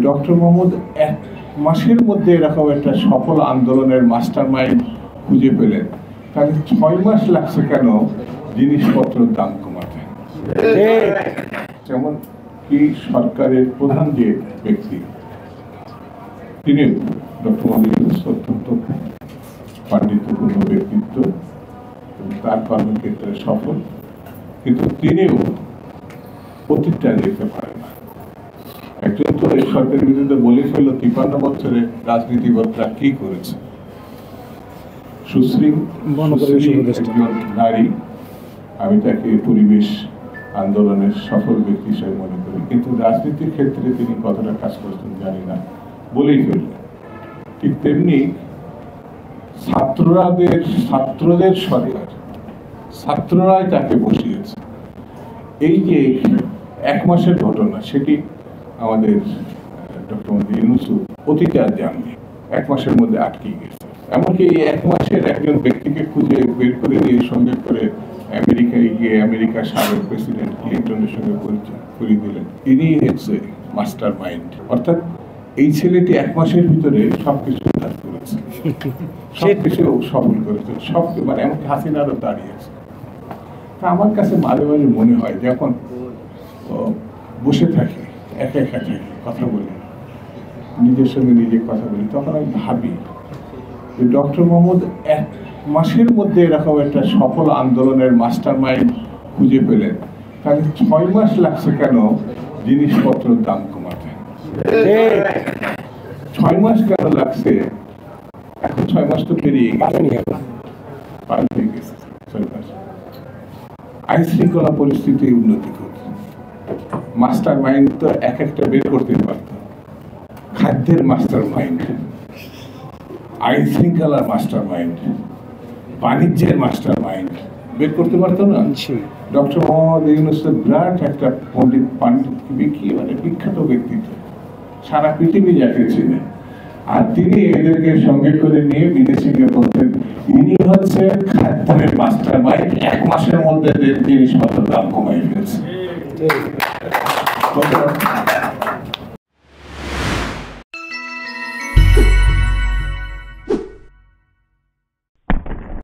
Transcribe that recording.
Doctor Mohammad 1 মাসের মধ্যে এরকম একটা সফল আন্দোলনের মাস্টার মাইন্ড খুঁজে পেলেন, তাহলে 6 মাস লাগছে কেন জিনিসপত্রের দাম কমাতে? যেমন কি সরকারের প্রধান যে ব্যক্তি, তিনি ডক্টর মোহাম্মদ অত্যন্ত পাণ্ডিত্যপূর্ণ ব্যক্তিত্ব, তার কর্মক্ষেত্রে সফল, কিন্তু তিনিও অতীতটা দেখতে পারেন না। একজন তো এই সরকারের বিরুদ্ধে বলে ফেলল 53 বছরে রাজনীতিবিদরা কি করেছে। সুশ্রী একজন নারী, আমি তাকে পরিবেশ আন্দোলনের সফল ব্যক্তি হিসেবে মনে করি, কিন্তু রাজনীতির ক্ষেত্রে তিনি কতটা কাজ করতেন জানি না, বলেই ফেললেন। ঠিক তেমনি ছাত্রদের সরকার, ছাত্ররাই তাকে বসিয়েছে। এই যে 1 মাসের ঘটনা, সেটি আমাদের ডক্টর মোহাম্মদ ইউনূস অতীতে আর জাননি, 1 মাসের মধ্যে আটকে গেছে। এমনকি এই 1 মাসের একজন ব্যক্তিকে খুঁজে বের করে নিয়ে সঙ্গে করে আমেরিকায় গিয়ে আমেরিকার সাবেক প্রেসিডেন্ট ক্লিন্টনের সঙ্গে পরিচয় করিয়ে দিলেন। ইনি হচ্ছে মাস্টার মাইন্ড। অর্থাৎ এই ছেলেটি 1 মাসের ভিতরে সবকিছু উদ্ধার করেছে, সবকিছু সফল করেছে, সব মানে এমনকি হাসিনারও দাঁড়িয়েছে। তা আমার কাছে মাঝে মাঝে মনে হয়, যখন বসে থাকি একা একা থাকি, কথা বলি, নিজের সঙ্গে নিজে কথা বলি, তখন আমি ভাবি যে ডক্টর মোহাম্মদ 1 মাসের মধ্যে এরকম একটা সফল আন্দোলনের মাস্টার মাইন্ড খুঁজে পেলেন, তাহলে 6 মাস লাগছে কেন জিনিসপত্রের দাম কমাতে? 6 মাস কেন লাগছে? এখন 6 মাস তো পেরিয়ে গেছে। 6 মাস আইন শৃঙ্খলা পরিস্থিতি উন্নতি করছে, মাস্টার মাইন্ড তো একটা বের করতে পারত। খাদ্যের মাস্টার মাইন্ড, আইন শৃঙ্খলার মাস্টার মাইন্ড, বাণিজ্যের মাস্টার মাইন্ড বের করতে পারতো না? ডক্টর মোহাম্মদ ইউনূস বিরাট একটা পণ্ডিত, মানে বিখ্যাত ব্যক্তিত্ব, সারা পৃথিবী যাকে ছিলেন। আর তিনি এদেরকে সঙ্গে করে নিয়ে বিদেশে গিয়ে বলতেন, ইনি হচ্ছে খাদ্যের মাস্টার মাইন্ড, 1 মাসের মধ্যে জিনিসপত্রের দাম কমাই ফেলছে।